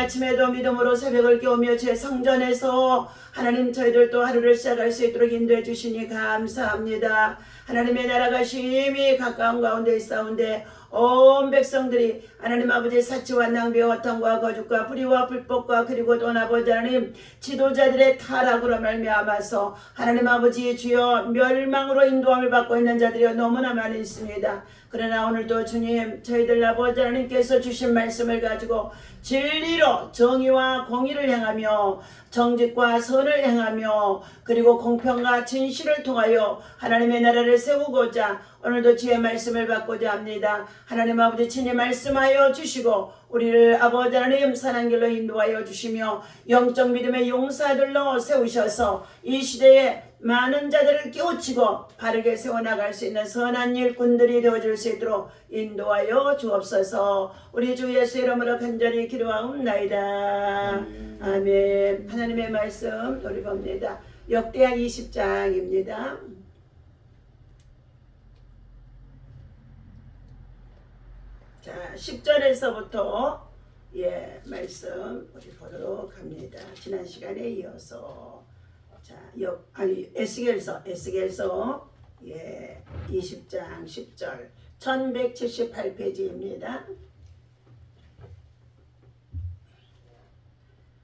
아침에도 믿음으로 새벽을 깨우며 제 성전에서 하나님 저희들도 하루를 시작할 수 있도록 인도해 주시니 감사합니다. 하나님의 나라가 심히 가까운 가운데 있사온데 온 백성들이 하나님 아버지 사치와 낭비와 허탕과 거죽과 불의와 불법과 그리고 또 아버지 하나님 지도자들의 타락으로 말미암아서 하나님 아버지 주여 멸망으로 인도함을 받고 있는 자들이 너무나 많이 있습니다. 그러나 오늘도 주님 저희들 아버지 하나님께서 주신 말씀을 가지고 진리로 정의와 공의를 행하며 정직과 선을 행하며 그리고 공평과 진실을 통하여 하나님의 나라를 세우고자 오늘도 주의 말씀을 받고자 합니다. 하나님 아버지 친히 말씀하여 주시고 우리를 아버지 하나님 선한 길로 인도하여 주시며 영적 믿음의 용사들로 세우셔서 이 시대에 많은 자들을 깨우치고 바르게 세워나갈 수 있는 선한 일꾼들이 되어줄 수 있도록 인도하여 주옵소서. 우리 주 예수 이름으로 간절히 기도하옵나이다. 아멘. 하나님의 말씀 우리 봅니다. 역대하 20장입니다. 자, 10절에서부터 말씀 우리 보도록 합니다. 지난 시간에 이어서 자, 에스겔서 20장 10절 1178페이지입니다.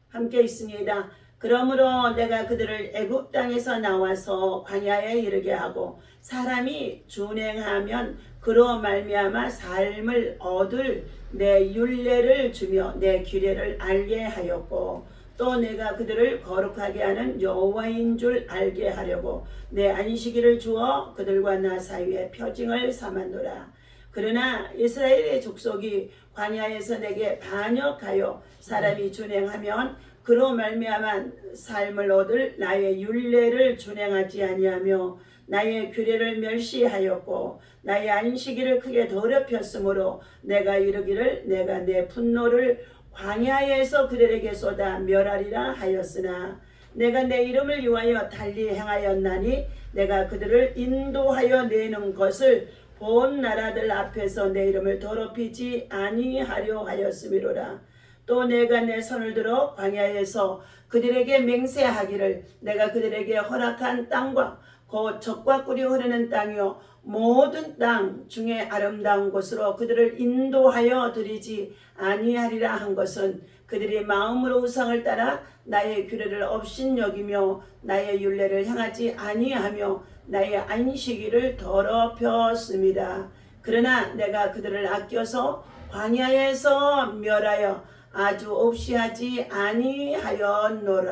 함께 있습니다. 그러므로 내가 그들을 애굽 땅에서 나와서 광야에 이르게 하고 사람이 준행하면 그로 말미암아 삶을 얻을 내 율례를 주며 내 규례를 알게 하였고 또 내가 그들을 거룩하게 하는 여호와인 줄 알게 하려고 내 안식일을 주어 그들과 나 사이에 표징을 삼았노라. 그러나 이스라엘의 족속이 광야에서 내게 반역하여 사람이 준행하면 그로 말미암아 삶을 얻을 나의 율례를 준행하지 아니하며 나의 규례를 멸시하였고 나의 안식일을 크게 더럽혔으므로 내가 이르기를 내가 내 분노를 광야에서 그들에게 쏟아 멸하리라 하였으나 내가 내 이름을 위하여 달리 행하였나니 내가 그들을 인도하여 내는 것을 본 나라들 앞에서 내 이름을 더럽히지 아니하려 하였음이로라. 또 내가 내 손을 들어 광야에서 그들에게 맹세하기를 내가 그들에게 허락한 땅과 곧 젖과 꿀이 흐르는 땅이요 모든 땅 중에 아름다운 곳으로 그들을 인도하여 드리지 아니하리라 한 것은 그들이 마음으로 우상을 따라 나의 규례를 업신여기며 나의 율례를 행하지 아니하며 나의 안식일을 더럽혔습니다. 그러나 내가 그들을 아껴서 광야에서 멸하여 아주 없이 하지 아니하였노라.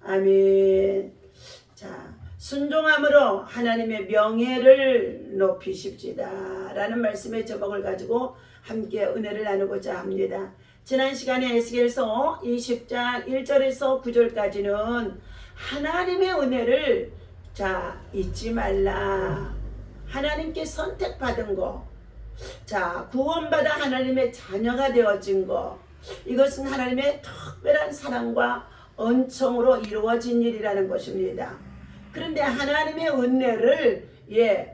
아멘. 자, 순종함으로 하나님의 명예를 높이십시다 라는 말씀의 제목을 가지고 함께 은혜를 나누고자 합니다. 지난 시간에 에스겔서 20장 1절에서 9절까지는 하나님의 은혜를 잊지 말라. 하나님께 선택받은 거, 구원받아 하나님의 자녀가 되어진 거, 이것은 하나님의 특별한 사랑과 은총으로 이루어진 일이라는 것입니다. 그런데 하나님의 은혜를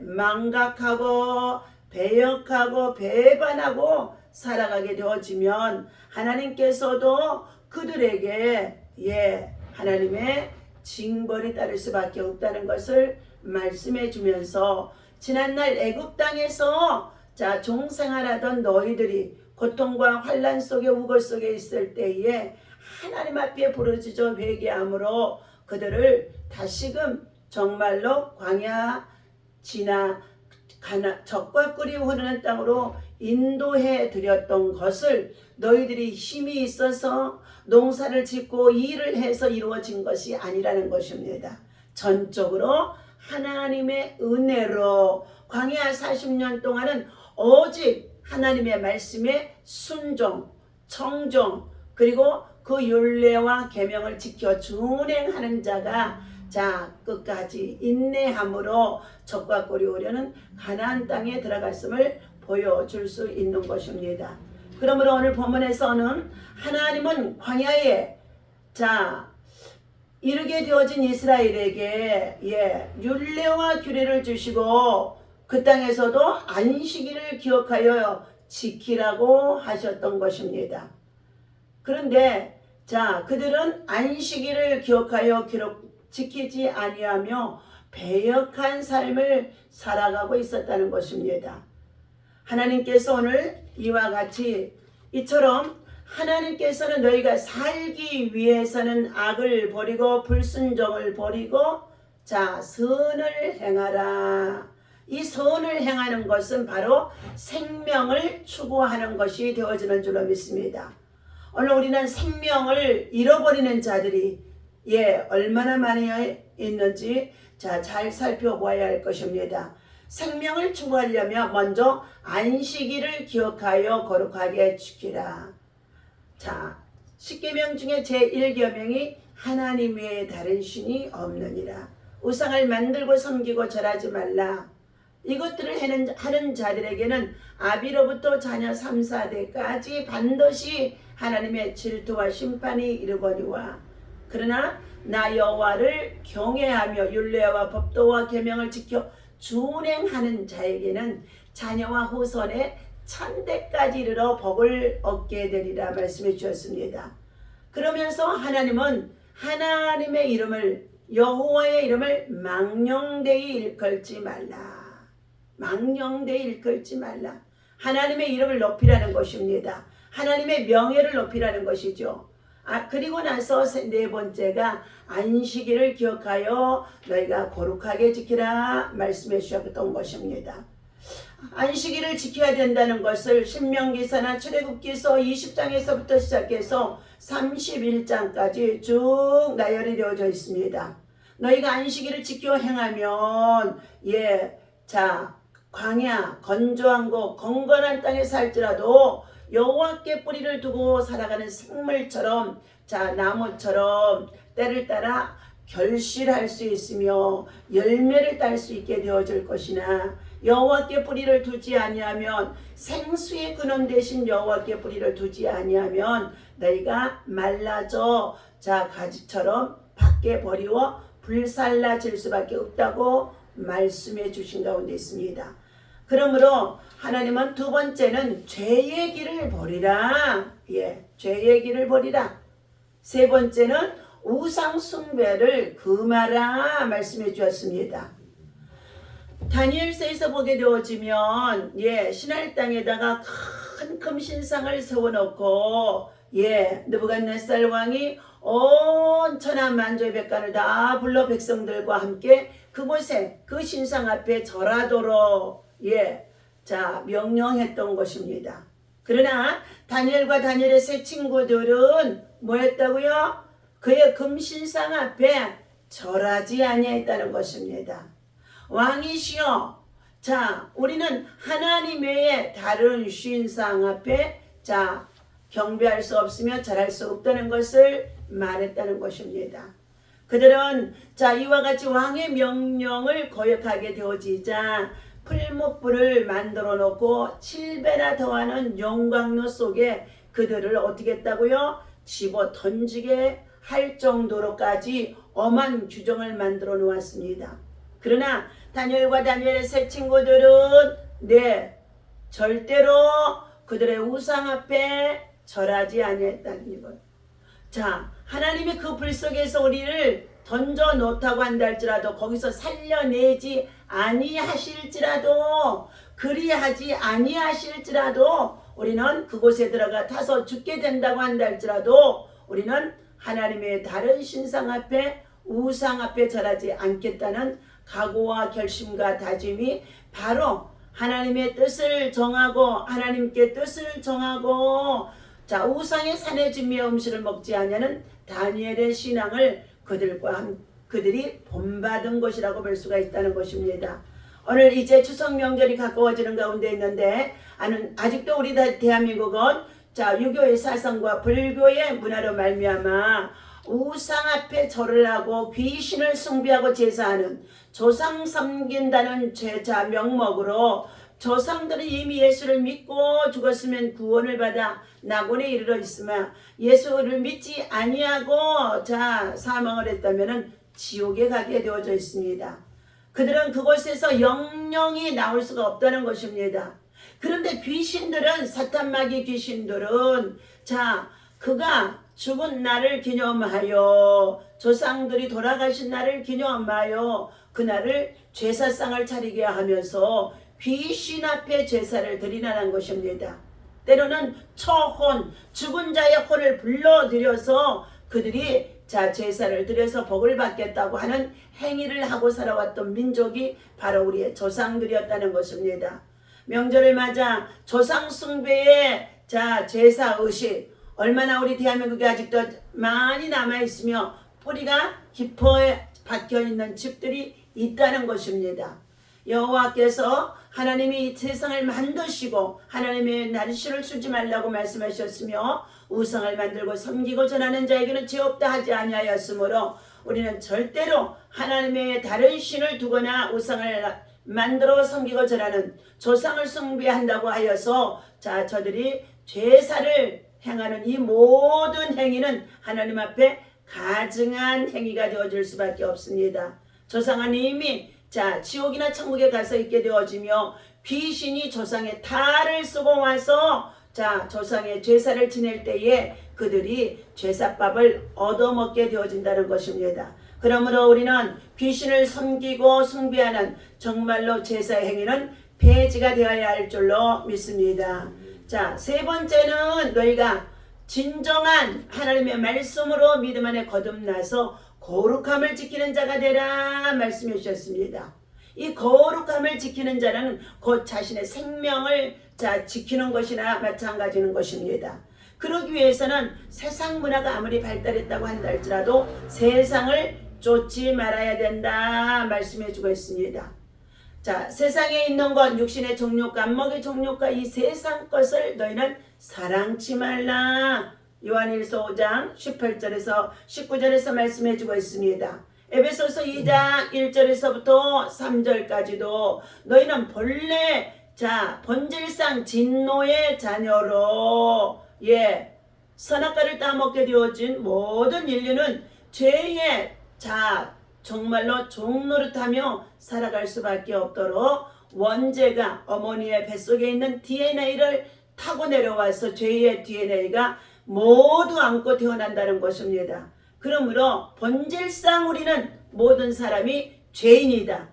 망각하고 배역하고 배반하고 살아가게 되어지면 하나님께서도 그들에게 하나님의 징벌이 따를 수밖에 없다는 것을 말씀해 주면서 지난날 애굽 땅에서 종생활하던 너희들이 고통과 환난 속에 우거 속에 있을 때에 하나님 앞에 부르짖어 회개함으로 그들을 다시금 정말로 광야 지나 젖과 꿀이 흐르는 땅으로 인도해 드렸던 것을 너희들이 힘이 있어서 농사를 짓고 일을 해서 이루어진 것이 아니라는 것입니다. 전적으로 하나님의 은혜로 광야 40년 동안은 오직 하나님의 말씀에 순종, 청종, 그리고 그 율례와 계명을 지켜 준행하는 자가 끝까지 인내함으로 젖과 꿀이 흐르는 가나안 땅에 들어갔음을 보여줄 수 있는 것입니다. 그러므로 오늘 본문에서는 하나님은 광야에 이르게 되어진 이스라엘에게 율례와 규례를 주시고 그 땅에서도 안식일을 기억하여 지키라고 하셨던 것입니다. 그런데 자 그들은 안식일을 기억하여 지키지 아니하며 배역한 삶을 살아가고 있었다는 것입니다. 하나님께서 오늘 이와 같이 이처럼 하나님께서는 너희가 살기 위해서는 악을 버리고 불순종을 버리고 자 선을 행하라. 이 선을 행하는 것은 바로 생명을 추구하는 것이 되어지는 줄로 믿습니다. 오늘 우리는 생명을 잃어버리는 자들이 얼마나 많이 있는지 잘 살펴보아야 할 것입니다. 생명을 추구하려면 먼저 안식일을 기억하여 거룩하게 지키라. 자, 10계명 중에 제1계명이 하나님 외에 다른 신이 없느니라. 우상을 만들고 섬기고 절하지 말라. 이것들을 하는 자들에게는 아비로부터 자녀 3, 4대까지 반드시 하나님의 질투와 심판이 이르거니와 그러나 나 여호와를 경외하며 율례와 법도와 계명을 지켜 준행하는 자에게는 자녀와 후손의 1000대까지 이르러 복을 얻게 되리라 말씀해 주셨습니다. 그러면서 하나님은 하나님의 이름을 여호와의 이름을 망령되이 일컬지 말라. 망령되이 일컬지 말라. 하나님의 이름을 높이라는 것입니다. 하나님의 명예를 높이라는 것이죠. 그리고 나서 네 번째가 안식일을 기억하여 너희가 거룩하게 지키라 말씀해 주셨던 것입니다. 안식일을 지켜야 된다는 것을 신명기사나 출애굽기서 20장에서부터 시작해서 31장까지 쭉 나열이 되어져 있습니다. 너희가 안식일을 지켜 행하면 광야 건조한 곳 건건한 땅에 살지라도 여호와께 뿌리를 두고 살아가는 생물처럼 나무처럼 때를 따라 결실할 수 있으며 열매를 딸 수 있게 되어질 것이나 여호와께 뿌리를 두지 아니하면 생수의 근원 대신 여호와께 뿌리를 두지 아니하면 너희가 말라져 가지처럼 밖에 버리워 불살라질 수밖에 없다고 말씀해 주신 가운데 있습니다. 그러므로 하나님은 두 번째는 죄의 길을 버리라. 죄의 길을 버리라. 세 번째는 우상 숭배를 금하라 말씀해 주셨습니다. 다니엘서에서 보게 되어지면 신할 땅에다가 큰 금신상을 세워놓고 느부갓네살 왕이 온 천하 만주의 백관을 다 불러 백성들과 함께 그곳에 그 신상 앞에 절하도록 명령했던 것입니다. 그러나 다니엘과 다니엘의 세 친구들은 뭐였다고요? 그의 금신상 앞에 절하지 아니했다는 것입니다. 왕이시여, 우리는 하나님 외에 다른 신상 앞에 경배할 수 없으며 절할 수 없다는 것을 말했다는 것입니다. 그들은 이와 같이 왕의 명령을 거역하게 되어지자 풀무불을 만들어 놓고 7배나 더하는 용광로 속에 그들을 어떻게 했다고요? 집어 던지게 할 정도로까지 엄한 규정을 만들어 놓았습니다. 그러나 다니엘과 다니엘의 세 친구들은 절대로 그들의 우상 앞에 절하지 아니했다는 것. 하나님의 그 불 속에서 우리를 던져 놓다고 한다 할지라도 거기서 살려내지 아니하실지라도 그리하지 아니하실지라도 우리는 그곳에 들어가 타서 죽게 된다고 한다 할지라도 우리는 하나님의 다른 신상 앞에 우상 앞에 절하지 않겠다는 각오와 결심과 다짐이 바로 하나님의 뜻을 정하고 하나님께 뜻을 정하고 우상의 산의 진미의 음식을 먹지 아니하는 다니엘의 신앙을 그들이 본받은 것이라고 볼 수가 있다는 것입니다. 오늘 이제 추석 명절이 가까워지는 가운데 있는데 아직도 우리 대한민국은 유교의 사상과 불교의 문화로 말미암아 우상 앞에 절을 하고 귀신을 숭배하고 제사하는 조상 섬긴다는 죄자 명목으로 조상들이 이미 예수를 믿고 죽었으면 구원을 받아 낙원에 이르러 있으며 예수를 믿지 아니하고 사망을 했다면 지옥에 가게 되어져 있습니다. 그들은 그곳에서 영영이 나올 수가 없다는 것입니다. 그런데 귀신들은 사탄마귀 귀신들은 그가 죽은 날을 기념하여 조상들이 돌아가신 날을 기념하여 그날을 제사상을 차리게 하면서 귀신 앞에 제사를 드리라는 것입니다. 때로는 처혼, 죽은 자의 혼을 불러들여서 그들이 제사를 드려서 복을 받겠다고 하는 행위를 하고 살아왔던 민족이 바로 우리의 조상들이었다는 것입니다. 명절을 맞아 조상 숭배의 제사 의식, 얼마나 우리 대한민국에 아직도 많이 남아있으며 뿌리가 깊어 박혀있는 집들이 있다는 것입니다. 여호와께서 하나님이 이 세상을 만드시고 하나님의 날씨를 주지 말라고 말씀하셨으며 우상을 만들고 섬기고 전하는 자에게는 죄 없다 하지 아니하였으므로 우리는 절대로 하나님의 다른 신을 두거나 우상을 만들어 섬기고 전하는 조상을 숭배한다고 하여서 저들이 제사를 행하는 이 모든 행위는 하나님 앞에 가증한 행위가 되어질 수밖에 없습니다. 조상은 이미 지옥이나 천국에 가서 있게 되어지며 귀신이 조상의 탈을 쓰고 와서 조상의 제사를 지낼 때에 그들이 제사밥을 얻어먹게 되어진다는 것입니다. 그러므로 우리는 귀신을 섬기고 숭배하는 정말로 제사 행위는 폐지가 되어야 할 줄로 믿습니다. 세 번째는 너희가 진정한 하나님의 말씀으로 믿음 안에 거듭나서 거룩함을 지키는 자가 되라 말씀해 주셨습니다. 이 거룩함을 지키는 자는 곧 자신의 생명을 지키는 것이나 마찬가지인 것입니다. 그러기 위해서는 세상 문화가 아무리 발달했다고 한다 할지라도 세상을 쫓지 말아야 된다 말씀해 주고 있습니다. 세상에 있는 것, 육신의 정욕과 안목의 정욕과 이 세상 것을 너희는 사랑치 말라. 요한일서 5장 18절에서 19절에서 말씀해 주고 있습니다. 에베소서 2장 1절에서부터 3절까지도 너희는 본래 본질상 진노의 자녀로 선악과를 따먹게 되어진 모든 인류는 죄의 정말로 종노릇하며 살아갈 수밖에 없도록 원죄가 어머니의 뱃속에 있는 DNA를 타고 내려와서 죄의 DNA가 모두 안고 태어난다는 것입니다. 그러므로 본질상 우리는 모든 사람이 죄인이라는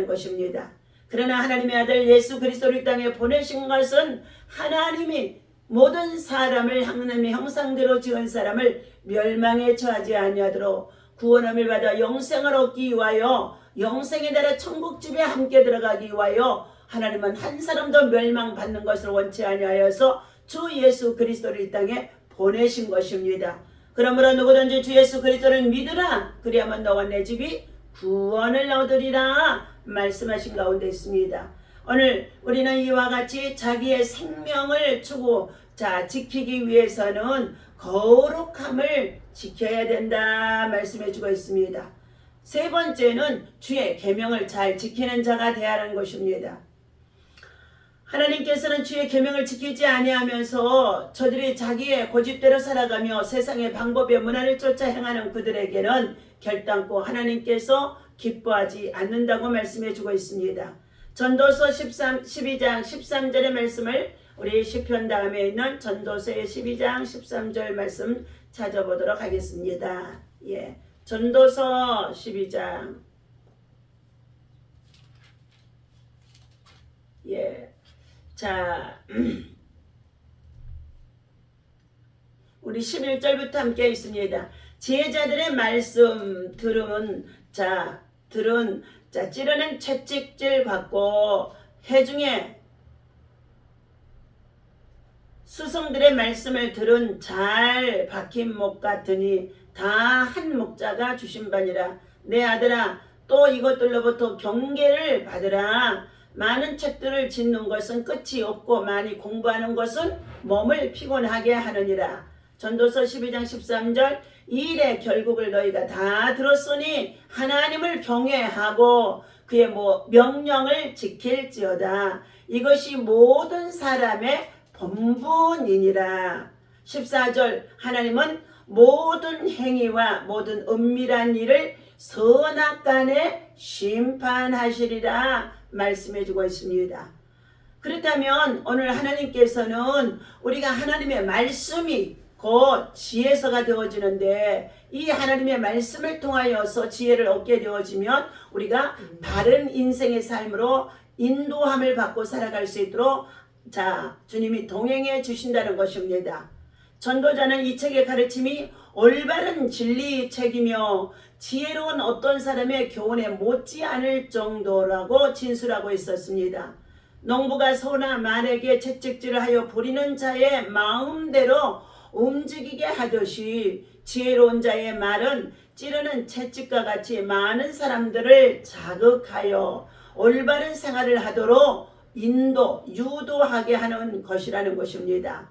것입니다. 그러나 하나님의 아들 예수 그리스도를 이 땅에 보내신 것은 하나님이 모든 사람을 하나님의 형상대로 지은 사람을 멸망에 처하지 아니하도록 구원함을 받아 영생을 얻기 위하여 영생의 나라 천국집에 함께 들어가기 위하여 하나님은 한 사람도 멸망받는 것을 원치 아니하여서 주 예수 그리스도를 이 땅에 보내신 것입니다. 그러므로 누구든지 주 예수 그리스도를 믿으라. 그리하면 너와 내 집이 구원을 얻으리라 말씀하신 가운데 있습니다. 오늘 우리는 이와 같이 자기의 생명을 주고 지키기 위해서는 거룩함을 지켜야 된다 말씀해 주고 있습니다. 세 번째는 주의 계명을 잘 지키는 자가 되어야 하는 것입니다. 하나님께서는 주의 계명을 지키지 아니하면서 저들이 자기의 고집대로 살아가며 세상의 방법의 문화를 쫓아 행하는 그들에게는 결단코 하나님께서 기뻐하지 않는다고 말씀해 주고 있습니다. 전도서 12장 13절의 말씀을 우리 시편 다음에 있는 전도서의 12장 13절 말씀 찾아보도록 하겠습니다. 전도서 12장 우리 11절부터 함께 있습니다. 지혜자들의 말씀 들은 찌르는 채찍질 같고 해중에 스승들의 말씀을 들은 잘 박힌 목 같으니 다 한 목자가 주신 바니라. 내 아들아, 또 이것들로부터 경계를 받으라. 많은 책들을 짓는 것은 끝이 없고 많이 공부하는 것은 몸을 피곤하게 하느니라. 전도서 12장 13절 이 일의 결국을 너희가 다 들었으니 하나님을 경외하고 그의 명령을 지킬지어다. 이것이 모든 사람의 본분이니라. 14절 하나님은 모든 행위와 모든 은밀한 일을 선악간에 심판하시리라 말씀해 주고 있습니다. 그렇다면 오늘 하나님께서는 우리가 하나님의 말씀이 곧 지혜서가 되어지는데, 이 하나님의 말씀을 통하여서 지혜를 얻게 되어지면 우리가 바른 인생의 삶으로 인도함을 받고 살아갈 수 있도록 주님이 동행해 주신다는 것입니다. 전도자는 이 책의 가르침이 올바른 진리 책이며 지혜로운 어떤 사람의 교훈에 못지 않을 정도라고 진술하고 있었습니다. 농부가 소나 말에게 채찍질을 하여 부리는 자의 마음대로 움직이게 하듯이 지혜로운 자의 말은 찌르는 채찍과 같이 많은 사람들을 자극하여 올바른 생활을 하도록 유도하게 하는 것이라는 것입니다.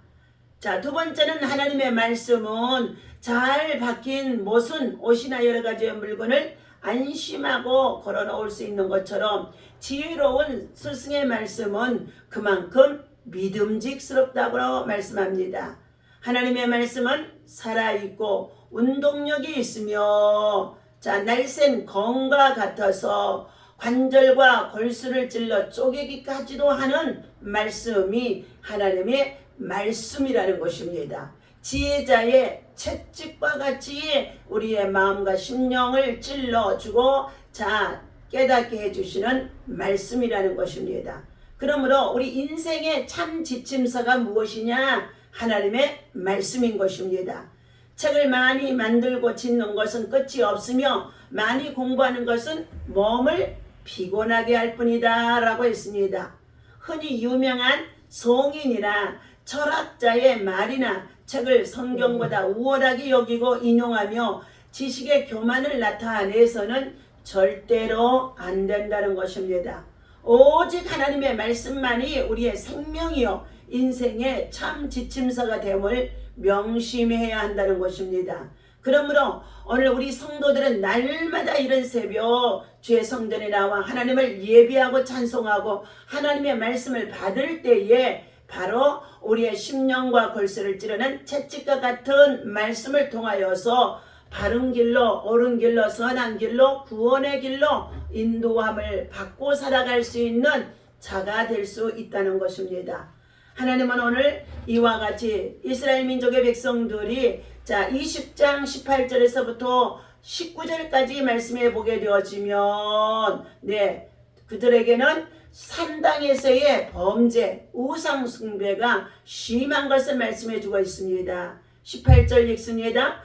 두 번째는 하나님의 말씀은 잘 박힌 못은 옷이나 여러 가지의 물건을 안심하고 걸어놓을 수 있는 것처럼 지혜로운 스승의 말씀은 그만큼 믿음직스럽다고 말씀합니다. 하나님의 말씀은 살아있고 운동력이 있으며 날쌘 검과 같아서 관절과 골수를 찔러 쪼개기까지도 하는 말씀이 하나님의 말씀이라는 것입니다. 지혜자의 채찍과 같이 우리의 마음과 심령을 찔러주고 깨닫게 해주시는 말씀이라는 것입니다. 그러므로 우리 인생의 참 지침서가 무엇이냐? 하나님의 말씀인 것입니다. 책을 많이 만들고 짓는 것은 끝이 없으며 많이 공부하는 것은 몸을 피곤하게 할 뿐이다 라고 했습니다. 흔히 유명한 성인이나 철학자의 말이나 책을 성경보다 우월하게 여기고 인용하며 지식의 교만을 나타내서는 절대로 안 된다는 것입니다. 오직 하나님의 말씀만이 우리의 생명이요 인생의 참 지침서가 됨을 명심해야 한다는 것입니다. 그러므로 오늘 우리 성도들은 날마다 이른 새벽 주의 성전에 나와 하나님을 예배하고 찬송하고 하나님의 말씀을 받을 때에 바로 우리의 심령과 골수를 찌르는 채찍과 같은 말씀을 통하여서 바른 길로, 옳은 길로, 선한 길로, 구원의 길로 인도함을 받고 살아갈 수 있는 자가 될 수 있다는 것입니다. 하나님은 오늘 이와 같이 이스라엘 민족의 백성들이 20장 18절에서부터 19절까지 말씀해 보게 되어지면 그들에게는 산당에서의 범죄, 우상 숭배가 심한 것을 말씀해 주고 있습니다. 18절 읽습니다.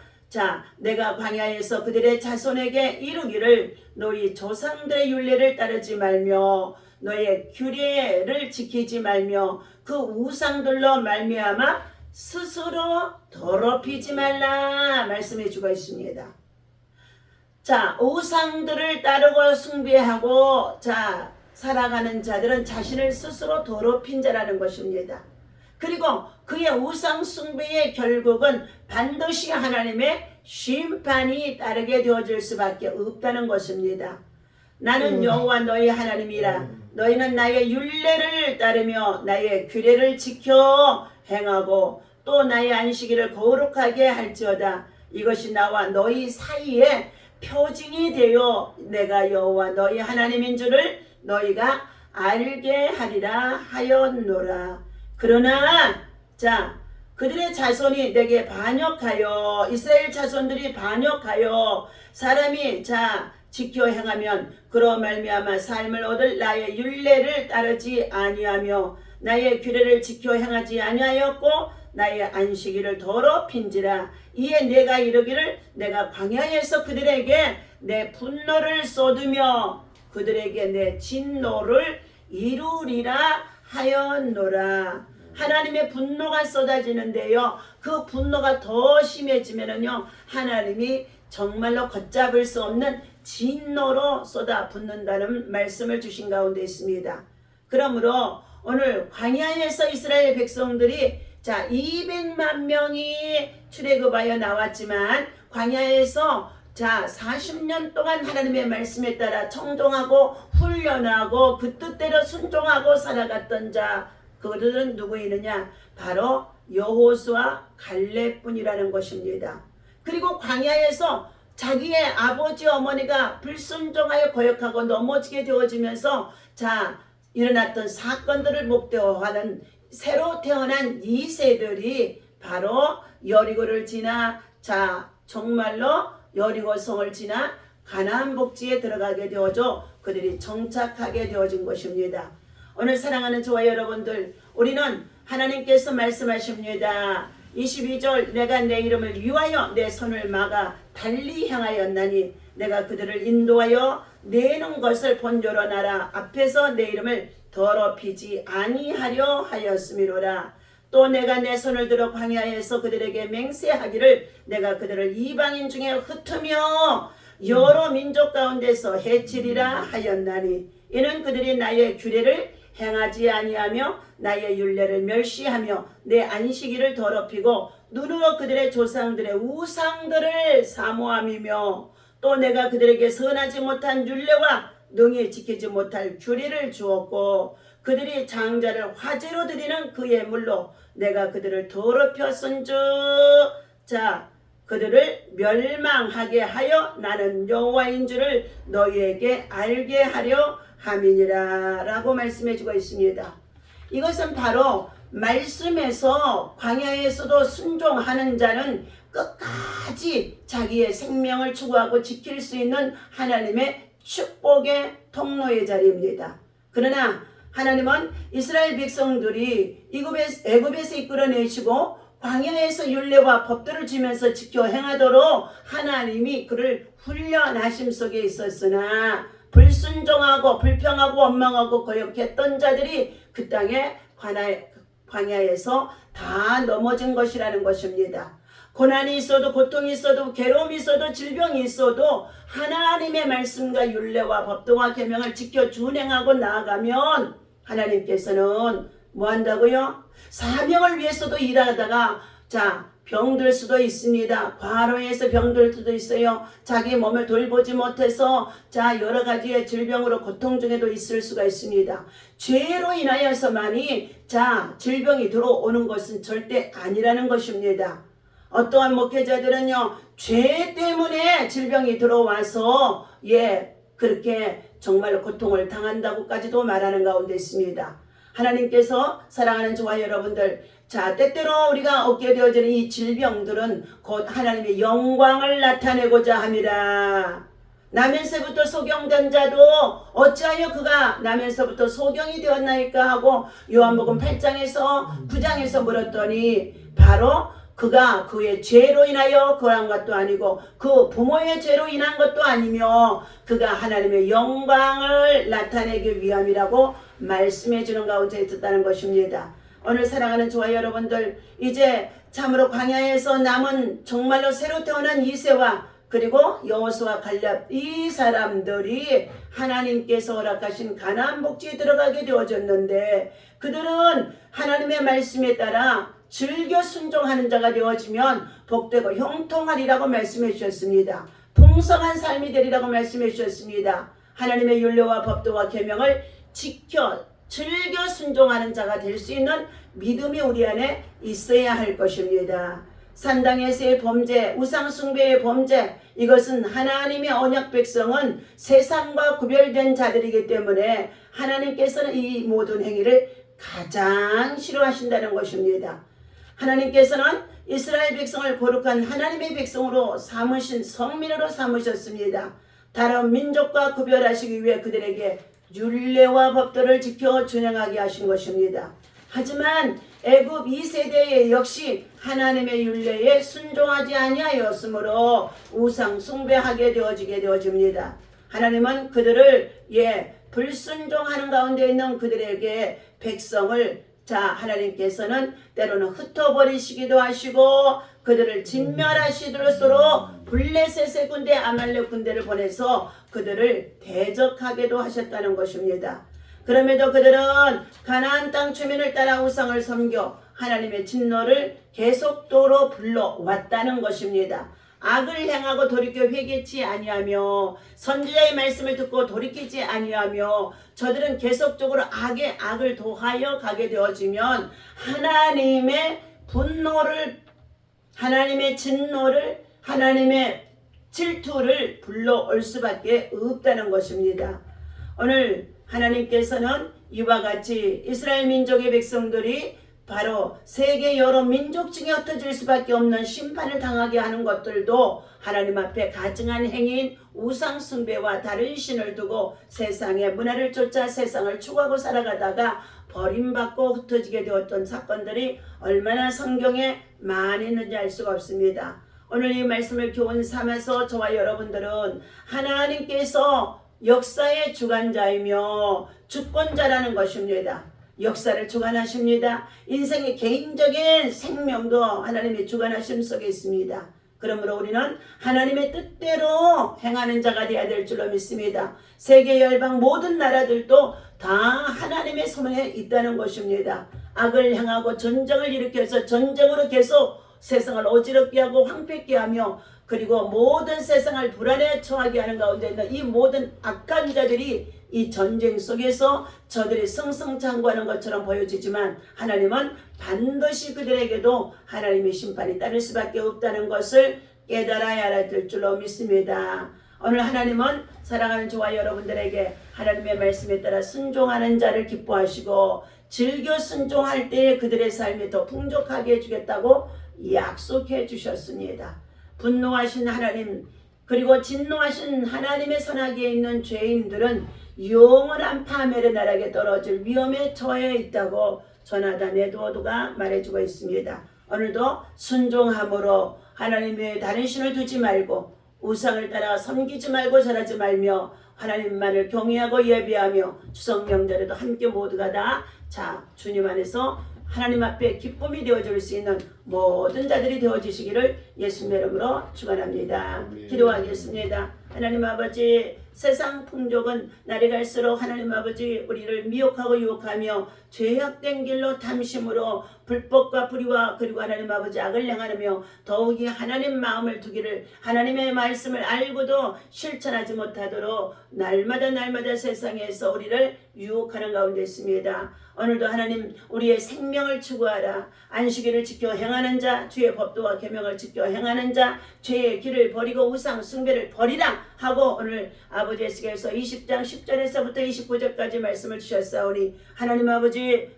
내가 광야에서 그들의 자손에게 이루기를 너희 조상들의 율례를 따르지 말며 너의 규례를 지키지 말며 그 우상들로 말미암아 스스로 더럽히지 말라 말씀해 주고 있습니다. 우상들을 따르고 숭배하고 살아가는 자들은 자신을 스스로 더럽힌 자라는 것입니다. 그리고 그의 우상 숭배의 결국은 반드시 하나님의 심판이 따르게 되어질 수밖에 없다는 것입니다. 나는 여호와 너희 하나님이라. 너희는 나의 율례를 따르며 나의 규례를 지켜 행하고 또 나의 안식일을 거룩하게 할지어다. 이것이 나와 너희 사이에 표징이 되어 내가 여호와 너희 하나님인 줄을 너희가 알게 하리라 하였노라. 그러나 그들의 자손이 내게 반역하여 이스라엘 자손들이 반역하여 사람이 지켜 행하면 그로 말미암아 삶을 얻을 나의 율례를 따르지 아니하며 나의 규례를 지켜 행하지 아니하였고 나의 안식일을 더럽힌지라. 이에 내가 이르기를 내가 광야에서 그들에게 내 분노를 쏟으며 그들에게 내 진노를 이루리라 하였노라. 하나님의 분노가 쏟아지는데요, 그 분노가 더 심해지면은요 하나님이 정말로 걷잡을 수 없는 진노로 쏟아붓는다는 말씀을 주신 가운데 있습니다. 그러므로 오늘 광야에서 이스라엘 백성들이 200만 명이 출애굽하여 나왔지만 광야에서 40년 동안 하나님의 말씀에 따라 청종하고 훈련하고 그 뜻대로 순종하고 살아갔던 그들은 누구이느냐? 바로 여호수아 갈렙뿐이라는 것입니다. 그리고 광야에서 자기의 아버지 어머니가 불순종하여 거역하고 넘어지게 되어지면서 일어났던 사건들을 목표로 하는 새로 태어난 2세들이 바로 여리고를 지나 정말로 여리고성을 지나 가나안 복지에 들어가게 되어져 그들이 정착하게 되어진 것입니다. 오늘 사랑하는 저와 여러분들, 우리는 하나님께서 말씀하십니다. 22절, 내가 내 이름을 위하여 내 손을 막아 달리 향하였나니 내가 그들을 인도하여 내는 것을 본조로 나라 앞에서 내 이름을 더럽히지 아니하려 하였음이로라. 또 내가 내 손을 들어 광야에서 그들에게 맹세하기를 내가 그들을 이방인 중에 흩으며 여러 민족 가운데서 해치리라 하였나니 이는 그들이 나의 규례를 행하지 아니하며 나의 율례를 멸시하며 내 안식일을 더럽히고 눈으로 그들의 조상들의 우상들을 사모함이며 또 내가 그들에게 선하지 못한 율례와 능히 지키지 못할 규례를 주었고 그들이 장자를 화제로 드리는 그 예물로 내가 그들을 더럽혔은즉 그들을 멸망하게 하여 나는 여호와인 줄을 너희에게 알게 하려 함이니라 라고 말씀해 주고 있습니다. 이것은 바로 말씀에서 광야에서도 순종하는 자는 끝까지 자기의 생명을 추구하고 지킬 수 있는 하나님의 축복의 통로의 자리입니다. 그러나 하나님은 이스라엘 백성들이 애굽에서 이끌어내시고 광야에서 율례와 법도를 주면서 지켜 행하도록 하나님이 그를 훈련하심 속에 있었으나 불순종하고 불평하고 원망하고 거역했던 자들이 그 땅에 광야에서 다 넘어진 것이라는 것입니다. 고난이 있어도 고통이 있어도 괴로움이 있어도 질병이 있어도 하나님의 말씀과 율례와 법도와 계명을 지켜 준행하고 나아가면 하나님께서는 뭐 한다고요? 사명을 위해서도 일하다가 병들 수도 있습니다. 과로해서 병들 수도 있어요. 자기 몸을 돌보지 못해서 여러 가지의 질병으로 고통 중에도 있을 수가 있습니다. 죄로 인하여서만이 질병이 들어오는 것은 절대 아니라는 것입니다. 어떠한 목회자들은요, 죄 때문에 질병이 들어와서 그렇게 정말로 고통을 당한다고까지도 말하는 가운데 있습니다. 하나님께서 사랑하는 저와 여러분들, 때때로 우리가 얻게 되어지는 이 질병들은 곧 하나님의 영광을 나타내고자 함이라. 나면서부터 소경된 자도 어찌하여 그가 나면서부터 소경이 되었나이까 하고 요한복음 8장에서 9장에서 물었더니 바로 그가 그의 죄로 인하여 그러한 것도 아니고 그 부모의 죄로 인한 것도 아니며 그가 하나님의 영광을 나타내기 위함이라고 말씀해 주는 가운데 있었다는 것입니다. 오늘 사랑하는 저와 여러분들, 이제 참으로 광야에서 남은 정말로 새로 태어난 이새와 그리고 여호수아 갈렙 이 사람들이 하나님께서 허락하신 가나안 복지에 들어가게 되어졌는데 그들은 하나님의 말씀에 따라 즐겨 순종하는 자가 되어지면 복되고 형통하리라고 말씀해 주셨습니다. 풍성한 삶이 되리라고 말씀해 주셨습니다. 하나님의 율례와 법도와 계명을 지켜 즐겨 순종하는 자가 될 수 있는 믿음이 우리 안에 있어야 할 것입니다. 산당에서의 범죄, 우상숭배의 범죄, 이것은 하나님의 언약 백성은 세상과 구별된 자들이기 때문에 하나님께서는 이 모든 행위를 가장 싫어하신다는 것입니다. 하나님께서는 이스라엘 백성을 거룩한 하나님의 백성으로 삼으신 성민으로 삼으셨습니다. 다른 민족과 구별하시기 위해 그들에게 율례와 법도를 지켜 준행하게 하신 것입니다. 하지만 애굽 2세대에 역시 하나님의 율례에 순종하지 아니하였으므로 우상 숭배하게 되어집니다. 하나님은 그들을 불순종하는 가운데 있는 그들에게 백성을 하나님께서는 때로는 흩어버리시기도 하시고 그들을 진멸하시도록 블레셋의 군대 아말렉 군대를 보내서 그들을 대적하게도 하셨다는 것입니다. 그럼에도 그들은 가나안 땅 주민을 따라 우상을 섬겨 하나님의 진노를 계속도로 불러왔다는 것입니다. 악을 행하고 돌이켜 회개치 아니하며 선지자의 말씀을 듣고 돌이키지 아니하며 저들은 계속적으로 악에 악을 더하여 가게 되어지면 하나님의 분노를, 하나님의 진노를, 하나님의 질투를 불러올 수밖에 없다는 것입니다. 오늘 하나님께서는 이와 같이 이스라엘 민족의 백성들이 바로 세계 여러 민족 중에 흩어질 수밖에 없는 심판을 당하게 하는 것들도 하나님 앞에 가증한 행위인 우상 숭배와 다른 신을 두고 세상의 문화를 쫓아 세상을 추구하고 살아가다가 버림받고 흩어지게 되었던 사건들이 얼마나 성경에 많이 있는지 알 수가 없습니다. 오늘 이 말씀을 교훈 삼아서 저와 여러분들은 하나님께서 역사의 주관자이며 주권자라는 것입니다. 역사를 주관하십니다. 인생의 개인적인 생명도 하나님의 주관하심 속에 있습니다. 그러므로 우리는 하나님의 뜻대로 행하는 자가 되어야 될 줄로 믿습니다. 세계 열방 모든 나라들도 다 하나님의 손에 있다는 것입니다. 악을 향하고 전쟁을 일으켜서 전쟁으로 계속 세상을 어지럽게 하고 황폐케 하며 그리고 모든 세상을 불안에 처하게 하는 가운데 있는 이 모든 악한 자들이 이 전쟁 속에서 저들이 승승장구하는 것처럼 보여지지만 하나님은 반드시 그들에게도 하나님의 심판이 따를 수밖에 없다는 것을 깨달아야 할 줄로 믿습니다. 오늘 하나님은 사랑하는 저와 여러분들에게 하나님의 말씀에 따라 순종하는 자를 기뻐하시고 즐겨 순종할 때에 그들의 삶이 더 풍족하게 해주겠다고 약속해 주셨습니다. 분노하신 하나님 그리고 진노하신 하나님의 선악에 있는 죄인들은 영원한 파멸의 나락에 떨어질 위험에 처해 있다고 조나단 에드워드가 말해주고 있습니다. 오늘도 순종함으로 하나님의 다른 신을 두지 말고 우상을 따라 섬기지 말고 절하지 말며 하나님만을 경외하고 예배하며 추석 명절에도 함께 모두가 다 주님 안에서 하나님 앞에 기쁨이 되어줄 수 있는 모든 자들이 되어주시기를 예수님의 이름으로 축원합니다. 기도하겠습니다. 하나님 아버지, 세상 풍족은 날이 갈수록 하나님 아버지 우리를 미혹하고 유혹하며 죄악된 길로 탐심으로 불법과 불의와 그리고 하나님 아버지 악을 행하며 더욱이 하나님 마음을 두기를 하나님의 말씀을 알고도 실천하지 못하도록 날마다 세상에서 우리를 유혹하는 가운데 있습니다. 오늘도 하나님 우리의 생명을 추구하라. 안식일을 지켜 행하는 자, 주의 법도와 계명을 지켜 행하는 자, 죄의 길을 버리고 우상 숭배를 버리라 하고 오늘 아버지께서 20장 10절에서부터 29절까지 말씀을 주셨사오니 하나님 아버지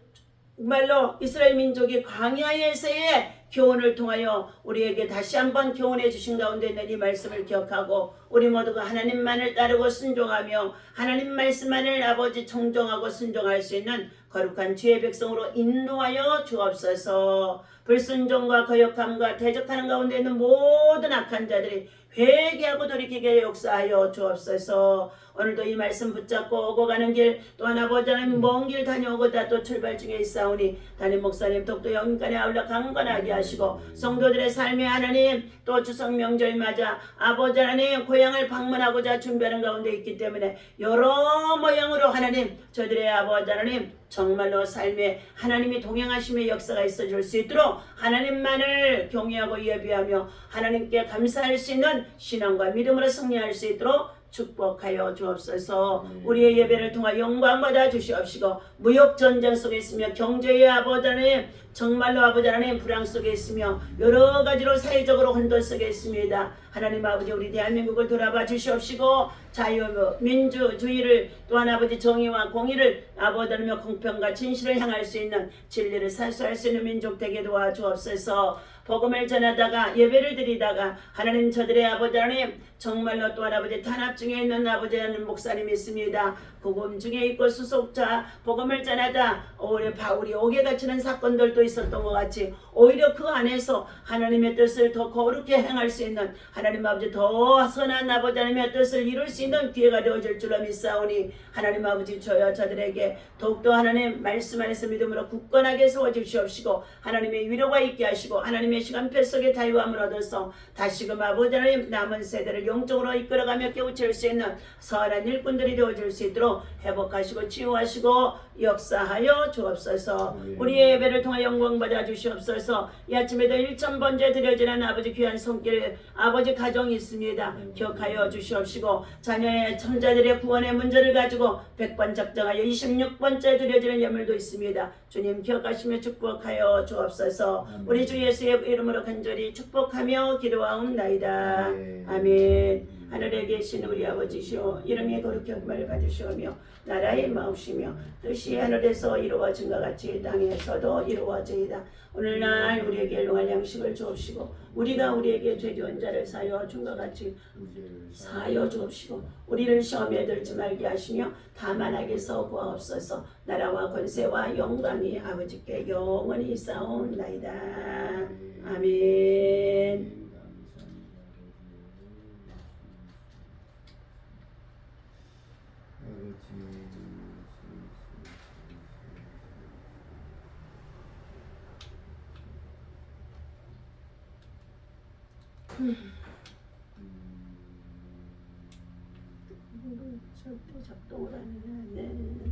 정말로 이스라엘 민족이 광야에서의 교훈을 통하여 우리에게 다시 한번 교훈해 주신 가운데 있는 이 말씀을 기억하고 우리 모두가 하나님만을 따르고 순종하며 하나님 말씀만을 아버지 청종하고 순종할 수 있는 거룩한 주의 백성으로 인도하여 주옵소서. 불순종과 거역함과 대적하는 가운데 있는 모든 악한 자들이 회개하고 돌이키게 역사하여 주옵소서. 오늘도 이 말씀 붙잡고 오고 가는 길 또한 아버지 하나님 먼 길 다녀오고다 또 출발 중에 있사오니 담임 목사님 독도 영간에 아울러 강건하게 하시고 성도들의 삶에 하나님 또 추석 명절 맞아 아버지 하나님 고향을 방문하고자 준비하는 가운데 있기 때문에 여러 모양으로 하나님 저들의 아버지 하나님 정말로 삶에 하나님이 동행하심의 역사가 있어질 수 있도록 하나님만을 경외하고 예배하며 하나님께 감사할 수 있는 신앙과 믿음으로 승리할 수 있도록 축복하여 주옵소서. 우리의 예배를 통하 영광 받아 주시옵시고 무역 전쟁 속에 있으며 경제의 아버지 하나님 정말로 아버지 하나님 불황 속에 있으며 여러 가지로 사회적으로 혼돈 속에 있습니다. 하나님 아버지 우리 대한민국을 돌아봐 주시옵시고 자유 민주주의를 또한 아버지 정의와 공의를 아버지 하나님 공평과 진실을 향할 수 있는 진리를 사수할 수 있는 민족 되게 도와주옵소서. 복음을 전하다가 예배를 드리다가 하나님 저들의 아버지 하나님 정말로 또한 아버지 탄압 중에 있는 아버지 하나님 목사님이 있습니다. 복음 중에 있고 수속자 복음을 전하다 오히려 바울이 옥에 갇히는 사건들도 있었던 것 같이 오히려 그 안에서 하나님의 뜻을 더 거룩히 행할 수 있는 하나님 아버지 더 선한 아버지 하나님의 뜻을 이룰 수 있는 기회가 되어질 줄로 믿사오니 하나님 아버지 저여 저들에게 더욱더 하나님 말씀 안에서 믿음으로 굳건하게 세워주시옵시고 하나님의 위로가 있게 하시고 하나님의 시간표 속에 자유함을 얻어서 다시금 아버지 하나님 남은 세대를 영적으로 이끌어가며 깨우칠 수 있는 선한 일꾼들이 되어줄 수 있도록 회복하시고 치유하시고 역사하여 주옵소서. 우리의 예배를 통해 영광 받아 주시옵소서. 이 아침에도 1000번째 드려지는 아버지 귀한 손길 아버지 가정이 있습니다. 기억하여 주시옵시고 자녀의 천자들의 구원의 문제를 가지고 100번 작정하여 26번째 드려지는 예물도 있습니다. 주님 기억하시며 축복하여 주옵소서. 우리 주 예수의 이름으로 간절히 축복하며 기도하옵나이다. 아멘. 하늘에 계신 우리 아버지시오 이름이 거룩히 여김을 받으시오며 나라의 마옵시며 뜻이 하늘에서 이루어진 것 같이 땅에서도 이루어지이다. 오늘날 우리에게 일용할 양식을 주옵시고 우리가 우리에게 죄 지은 자를 사하여 준 것 같이 사하여 주옵시고 우리를 시험에 들지 말게 하시며 다만 악에서 구하옵소서. 나라와 권세와 영광이 아버지께 영원히 있사옵나이다. 아멘. 절대 작동을 안 해.